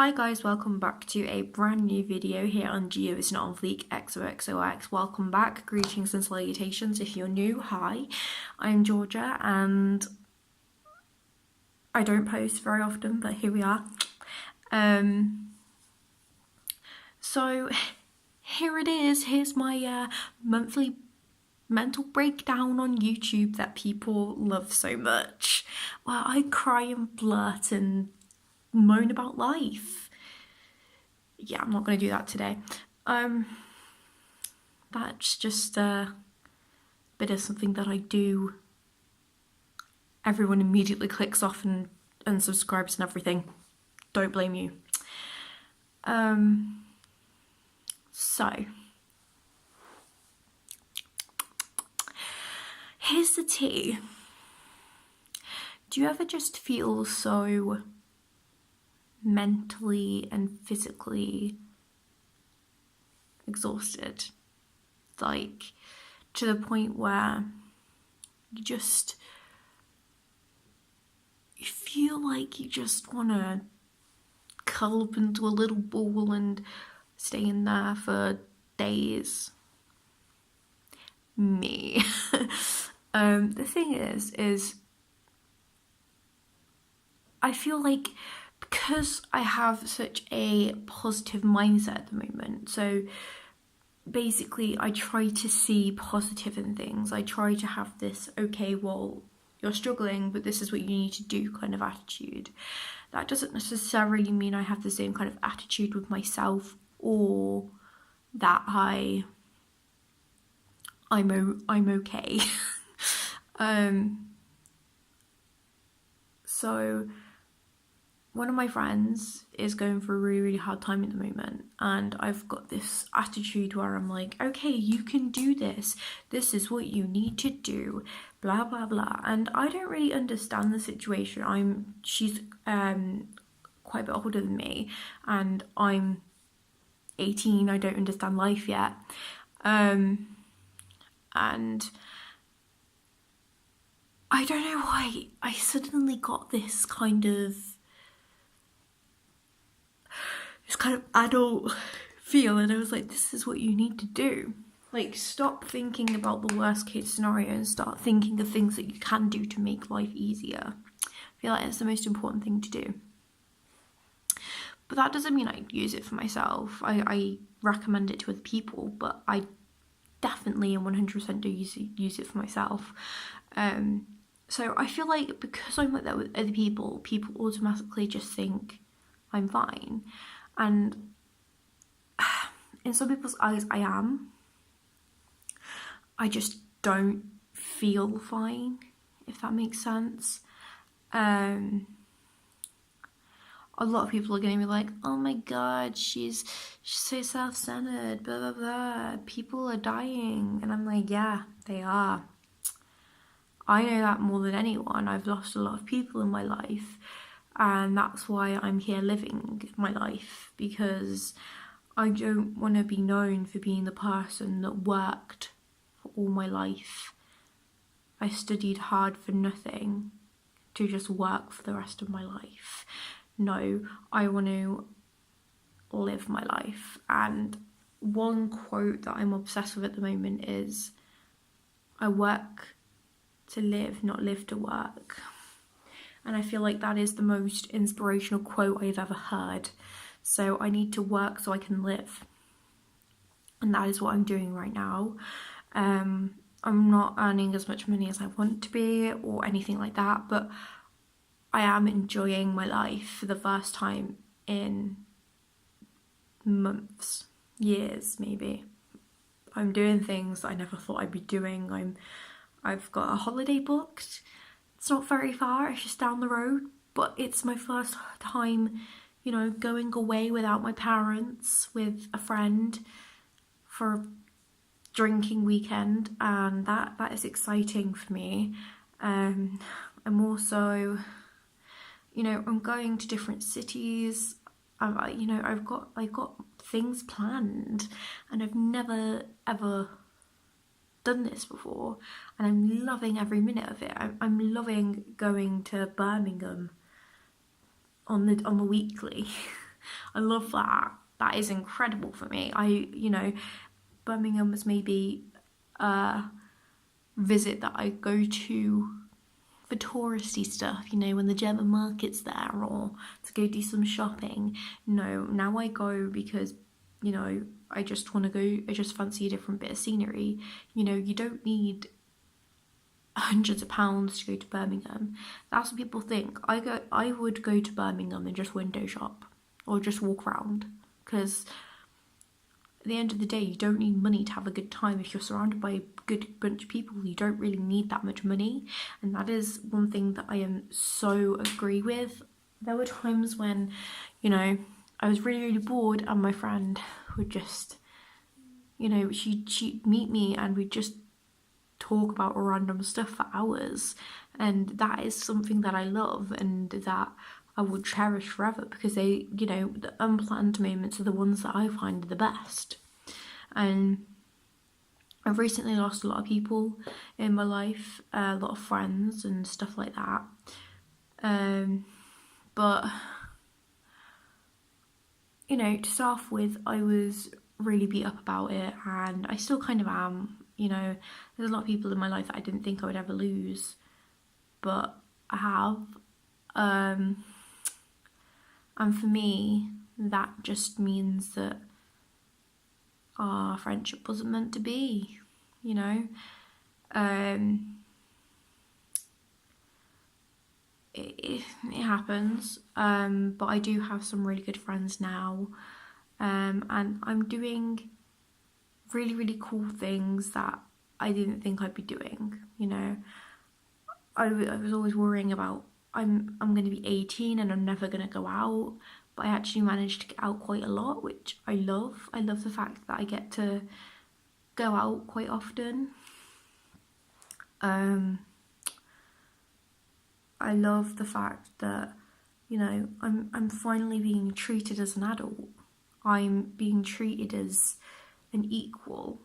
Hi guys, welcome back to a brand new video here on Geoisnotonfleek Xoxox. Welcome back, greetings and salutations. If you're new, hi, I'm Georgia and I don't post very often, but here we are. So here it is, here's my monthly mental breakdown on YouTube that people love so much, where I cry and blurt and moan about life. Yeah, I'm not going to do that today. That's just a bit of something that I do. Everyone immediately clicks off and unsubscribes and everything. Don't blame you. So here's the tea. Do you ever just feel so mentally and physically exhausted, like to the point where you feel like you just want to curl up into a little ball and stay in there for days? Me. The thing is I feel like because I have such a positive mindset at the moment, so basically I try to see positive in things. I try to have this, okay, well, you're struggling, but this is what you need to do kind of attitude. That doesn't necessarily mean I have the same kind of attitude with myself, or that I'm okay. So one of my friends is going through a really hard time at the moment, and I've got this attitude where I'm like, okay, you can do this. This is what you need to do, blah, blah, blah. And I don't really understand the situation. She's quite a bit older than me, and I'm 18. I don't understand life yet. And I don't know why I suddenly got this kind of adult feel, and I was like, this is what you need to do. Like, stop thinking about the worst case scenario and start thinking of things that you can do to make life easier. I feel like it's the most important thing to do. But that doesn't mean I use it for myself. I recommend it to other people, but I definitely and 100% do use it for myself. So I feel like because I'm like that with other people, people automatically just think I'm fine. And in some people's eyes, I am. I just don't feel fine, if that makes sense. A lot of people are going to be like, oh my god, she's so self-centered, blah, blah, blah. People are dying. And I'm like, yeah, they are. I know that more than anyone. I've lost a lot of people in my life. And that's why I'm here living my life, because I don't want to be known for being the person that worked for all my life. I studied hard for nothing to just work for the rest of my life. No, I want to live my life. And one quote that I'm obsessed with at the moment is, I work to live, not live to work. And I feel like that is the most inspirational quote I've ever heard. So I need to work so I can live. And that is what I'm doing right now. I'm not earning as much money as I want to be or anything like that, but I am enjoying my life for the first time in months, years maybe. I'm doing things that I never thought I'd be doing. I've got a holiday booked. It's not very far, it's just down the road, but it's my first time, you know, going away without my parents, with a friend for a drinking weekend, and that is exciting for me. I'm also, you know, I'm going to different cities. I've got things planned, and I've never ever done this before, and I'm loving every minute of it. I'm loving going to Birmingham on the weekly. I love that. That is incredible for me. Birmingham was maybe a visit that I go to for touristy stuff, when the German market's there, or to go do some shopping. No, now I go because, I just want to go, I just fancy a different bit of scenery. You don't need hundreds of pounds to go to Birmingham. That's what people think. I would go to Birmingham and just window shop or just walk around, because at the end of the day, you don't need money to have a good time. If you're surrounded by a good bunch of people, you don't really need that much money. And that is one thing that I am so agree with. There were times when, I was really, really bored, and my friend would just, she'd meet me and we'd just talk about random stuff for hours. And that is something that I love and that I would cherish forever, because they, the unplanned moments are the ones that I find are the best. And I've recently lost a lot of people in my life, a lot of friends and stuff like that. But, to start off with, I was really beat up about it, and I still kind of am. There's a lot of people in my life that I didn't think I would ever lose, but I have. And for me, that just means that our friendship wasn't meant to be, It happens, but I do have some really good friends now, and I'm doing really, really cool things that I didn't think I'd be doing. I was always worrying about, I'm going to be 18 and I'm never going to go out, but I actually managed to get out quite a lot, which I love. I love the fact that I get to go out quite often. I love the fact that, I'm finally being treated as an adult. I'm being treated as an equal,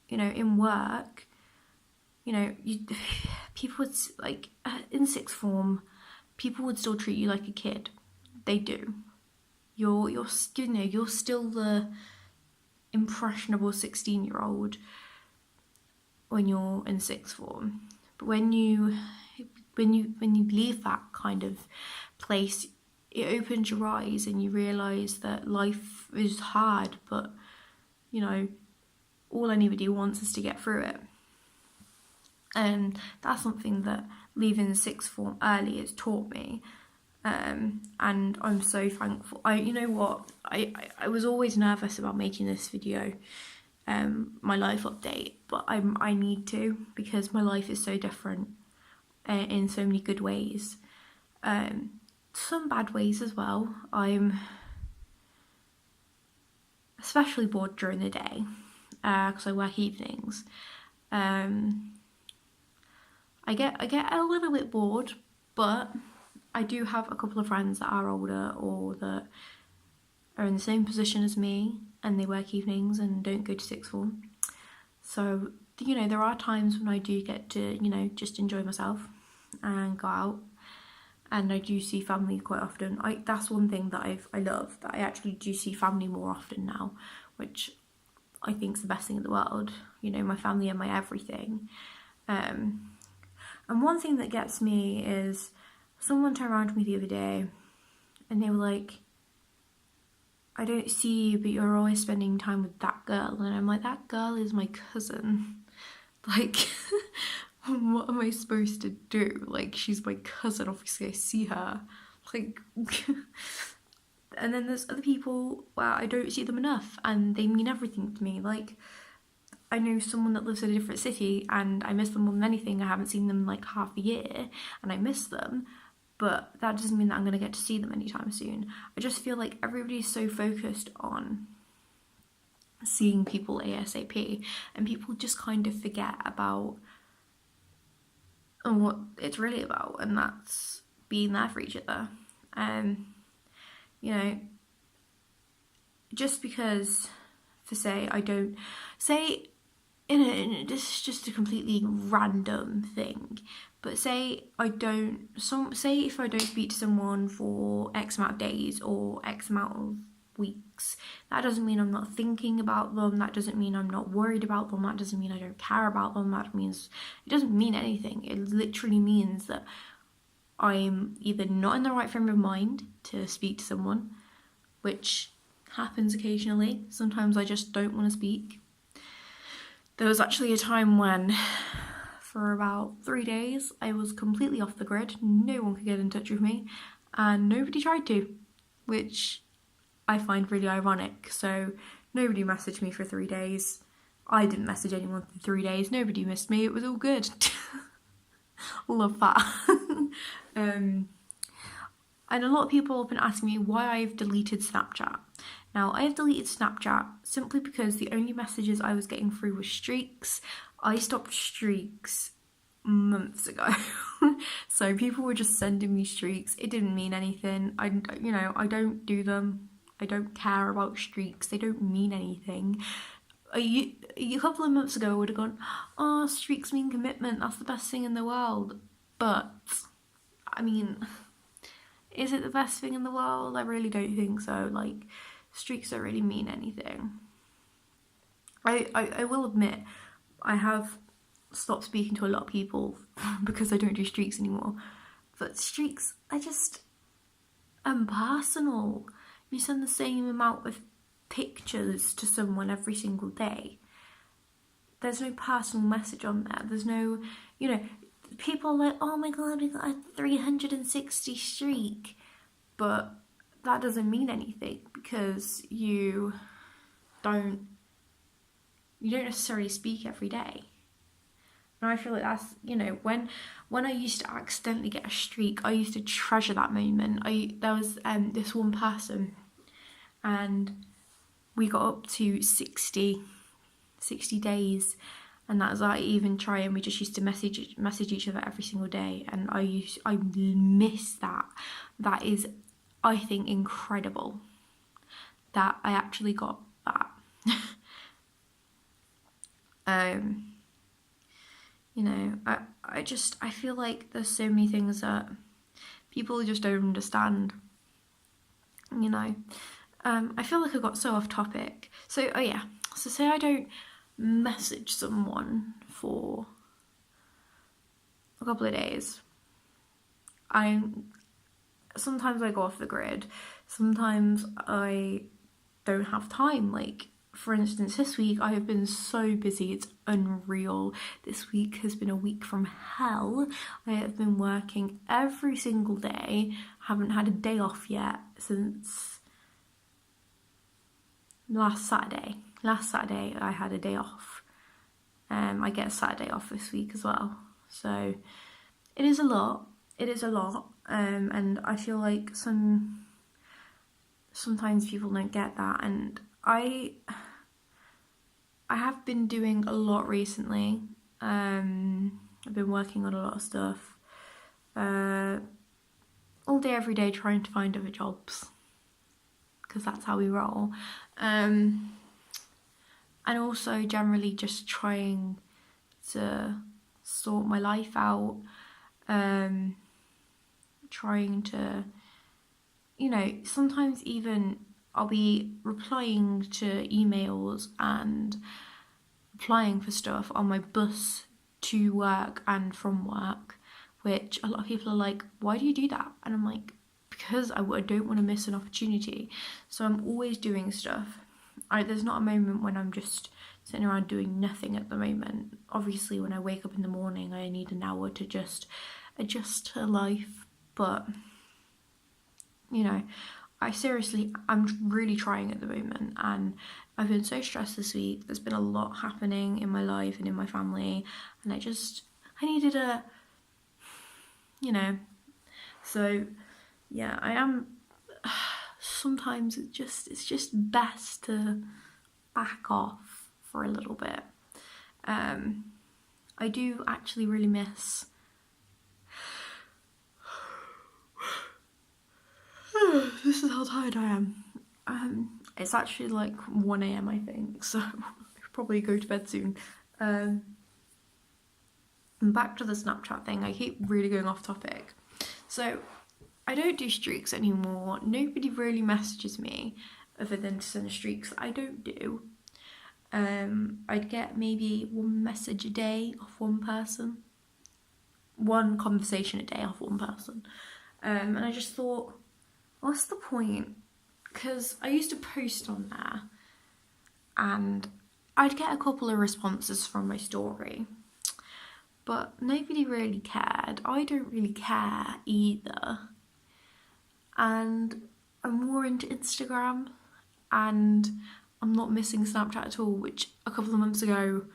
in work. People would, like, in sixth form, people would still treat you like a kid. They do. You're still the impressionable 16-year-old when you're in sixth form. But when you leave that kind of place, it opens your eyes and you realise that life is hard, but all anybody wants is to get through it. And that's something that leaving sixth form early has taught me. And I'm so thankful. I was always nervous about making this video, my life update, but I need to, because my life is so different in so many good ways. Some bad ways as well. I'm especially bored during the day, because I work evenings. I get a little bit bored, but I do have a couple of friends that are older or that are in the same position as me, and they work evenings and don't go to sixth form. So, there are times when I do get to, just enjoy myself and go out, and I do see family quite often. That's one thing that I love, that I actually do see family more often now, which I think is the best thing in the world. My family are my everything. And one thing that gets me is, someone turned around to me the other day and they were like, I don't see you, but you're always spending time with that girl. And I'm like, that girl is my cousin. Like, what am I supposed to do? Like, she's my cousin, obviously I see her. Like, and then there's other people where I don't see them enough and they mean everything to me. Like, I know someone that lives in a different city and I miss them more than anything. I haven't seen them like half a year and I miss them, but that doesn't mean that I'm going to get to see them anytime soon. I just feel like everybody's so focused on seeing people ASAP, and people just kind of forget about what it's really about, and that's being there for each other. Just because, for say this is just a completely random thing, but say if I don't speak to someone for X amount of days or X amount of weeks, that doesn't mean I'm not thinking about them, that doesn't mean I'm not worried about them, that doesn't mean I don't care about them, it doesn't mean anything. It literally means that I'm either not in the right frame of mind to speak to someone, which happens occasionally. Sometimes I just don't want to speak. There was actually a time when, for about 3 days, I was completely off the grid. No one could get in touch with me, and nobody tried to, which I find really ironic. So nobody messaged me for 3 days. I didn't message anyone for 3 days. Nobody missed me. It was all good. Love that. And a lot of people have been asking me why I've deleted Snapchat. Now, I have deleted Snapchat simply because the only messages I was getting through were streaks. I stopped streaks months ago. So people were just sending me streaks. It didn't mean anything. I don't do them. I don't care about streaks. They don't mean anything. A couple of months ago I would have gone, oh, streaks mean commitment. That's the best thing in the world. But, I mean, is it the best thing in the world? I really don't think so. Like, streaks don't really mean anything. I will admit, I have stopped speaking to a lot of people because I don't do streaks anymore. But streaks are just impersonal. You send the same amount of pictures to someone every single day. There's no personal message on there. There's no, people are like, oh my god, we got a 360 streak. But that doesn't mean anything because you don't necessarily speak every day. And I feel like that's, when I used to accidentally get a streak, I used to treasure that moment. There was this one person, and we got up to 60 days, and that was like even trying. We just used to message each other every single day, and I miss that. That is, I think, incredible that I actually got that. I feel like there's so many things that people just don't understand, I feel like I got so off topic. So say I don't message someone for a couple of days. Sometimes I go off the grid, sometimes I don't have time. Like, for instance, this week I have been so busy, it's unreal. This week has been a week from hell. I have been working every single day, haven't had a day off yet since last Saturday. Last Saturday I had a day off. I get a Saturday off this week as well. So it is a lot. And I feel like sometimes people don't get that, and I have been doing a lot recently. I've been working on a lot of stuff. All day, every day, trying to find other jobs. Because that's how we roll. And also generally just trying to sort my life out. Trying to, sometimes even I'll be replying to emails and applying for stuff on my bus to work and from work, which a lot of people are like, why do you do that? And I'm like, because I don't want to miss an opportunity. So I'm always doing stuff. There's not a moment when I'm just sitting around doing nothing at the moment. Obviously, when I wake up in the morning, I need an hour to just adjust to life. But, I'm really trying at the moment, and I've been so stressed this week. There's been a lot happening in my life and in my family, and I needed so yeah, I am, sometimes it's just best to back off for a little bit. I do actually really miss this is how tired I am. It's actually like 1 a.m. I think, so I could probably go to bed soon. And back to the Snapchat thing, I keep really going off topic. So I don't do streaks anymore. Nobody really messages me other than to send streaks that I don't do. I'd get maybe one message a day off one person, one conversation a day off one person, and I just thought, what's the point? Because I used to post on there and I'd get a couple of responses from my story, but nobody really cared. I don't really care either, and I'm more into Instagram, and I'm not missing Snapchat at all, which a couple of months ago,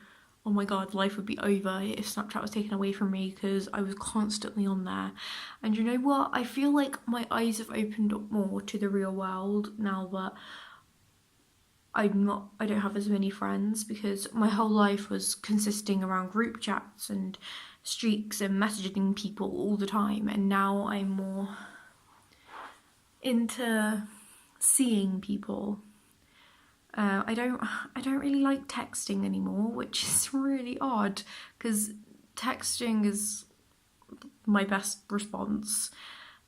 oh my god, life would be over if Snapchat was taken away from me, because I was constantly on there. And you know what? I feel like my eyes have opened up more to the real world now that I don't have as many friends, because my whole life was consisting around group chats and streaks and messaging people all the time, and now I'm more into seeing people. I don't really like texting anymore, which is really odd, because texting is my best response,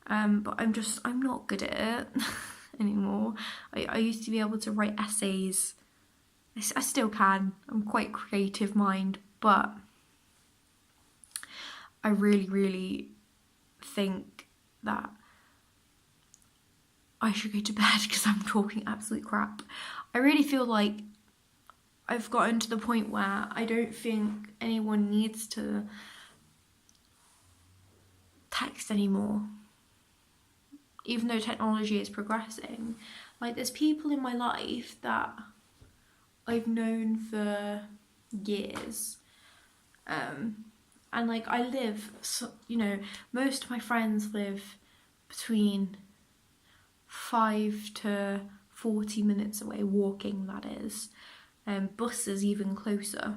but I'm not good at it anymore. I used to be able to write essays. I still can. I'm quite creative mind, but I really think that I should go to bed because I'm talking absolute crap. I really feel like I've gotten to the point where I don't think anyone needs to text anymore, even though technology is progressing. Like, there's people in my life that I've known for years, and like I live, so, you know, most of my friends live between 5 to 40 minutes away, walking that is, buses even closer,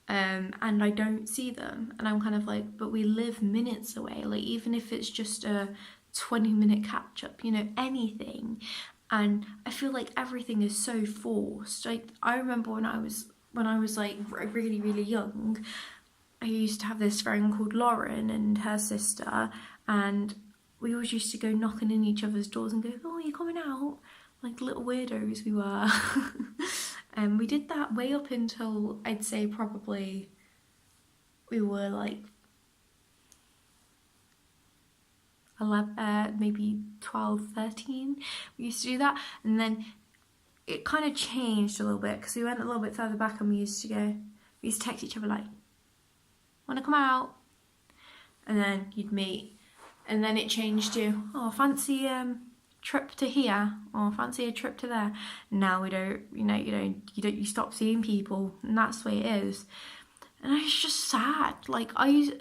and I don't see them, and I'm kind of like, but we live minutes away, like even if it's just a 20-minute catch up, you know, anything. And I feel like everything is so forced. Like, I remember when I was like really young, I used to have this friend called Lauren and her sister, and we always used to go knocking in each other's doors and go, oh, you're coming out? Like little weirdos we were. And we did that way up until, I'd say, probably we were like 11, maybe 12, 13. We used to do that, and then it kind of changed a little bit because we went a little bit further back, and we used to text each other like, wanna come out? And then you'd meet, and then it changed to, oh, fancy trip to here, or fancy a trip to there. Now we don't, you stop seeing people, and that's the way it is. And it's just sad. Like, I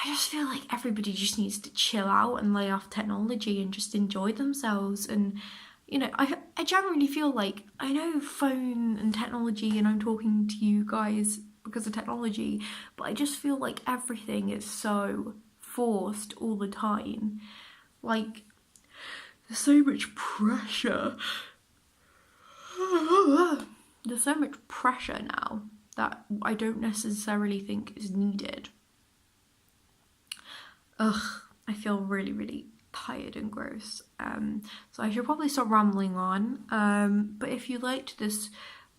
just feel like everybody just needs to chill out and lay off technology and just enjoy themselves. And you know, I generally feel like, I know phone and technology, and I'm talking to you guys because of technology, but I just feel like everything is so forced all the time. Like, there's so much pressure. There's so much pressure now that I don't necessarily think is needed. Ugh, I feel really tired and gross. So I should probably stop rambling on. But if you liked this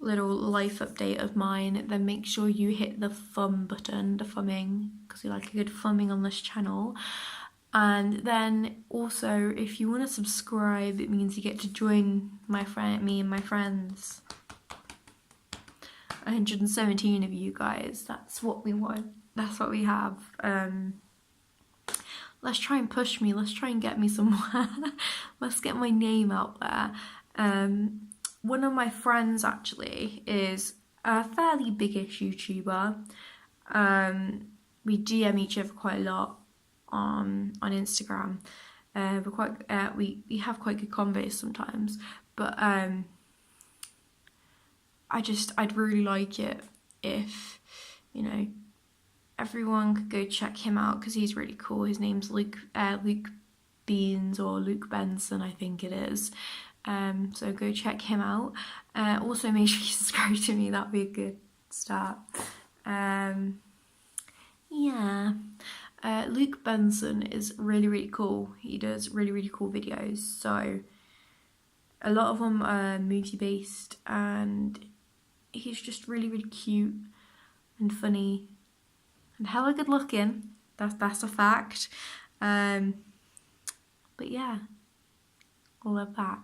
little life update of mine, then make sure you hit the thumb button, the thumbing, because we like a good thumbing on this channel. And then also, if you want to subscribe, it means you get to join me and my friends. 117 of you guys, that's what we want, that's what we have. Let's try and push me, let's try and get me somewhere. Let's get my name out there. One of my friends actually is a fairly biggish YouTuber. We DM each other quite a lot on Instagram. We have quite good convos sometimes, but I'd really like it if, you know, everyone could go check him out, because he's really cool. His name's Luke Beans, or Luke Benson, I think it is. So go check him out. Also make sure you subscribe to me, that'd be a good start. Yeah. Luke Benson is really cool. He does really cool videos. So a lot of them are movie based, and he's just really cute and funny and hella good looking. That's a fact. But yeah, I love that.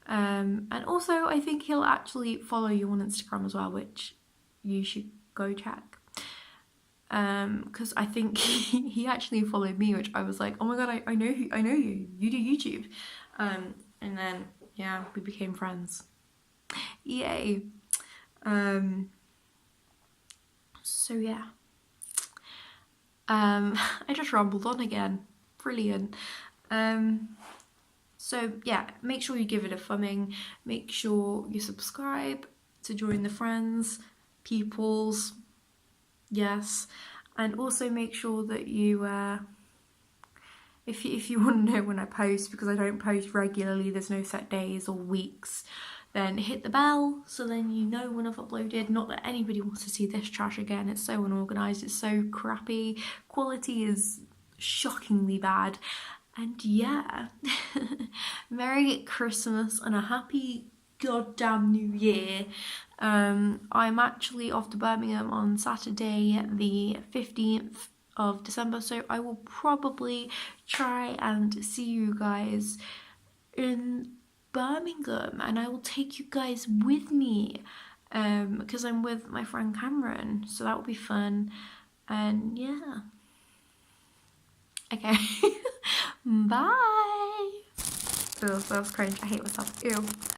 And also I think he'll actually follow you on Instagram as well, which you should go check. Because I think he actually followed me, which I was like, oh my god, I know you do YouTube. And then yeah, we became friends. Yay. So yeah. I just rambled on again. Brilliant. So yeah, make sure you give it a thumbing. Make sure you subscribe to join the friends, peoples. Yes, and also make sure that you, if you want to know when I post, because I don't post regularly, there's no set days or weeks, then hit the bell so then you know when I've uploaded. Not that anybody wants to see this trash again, it's so unorganised, it's so crappy, quality is shockingly bad, and yeah. Merry Christmas and a happy goddamn New Year. I'm actually off to Birmingham on Saturday the 15th of December, so I will probably try and see you guys in Birmingham, and I will take you guys with me because I'm with my friend Cameron, so that will be fun. And yeah, okay. Bye. Ugh, that was cringe. I hate myself. Ew.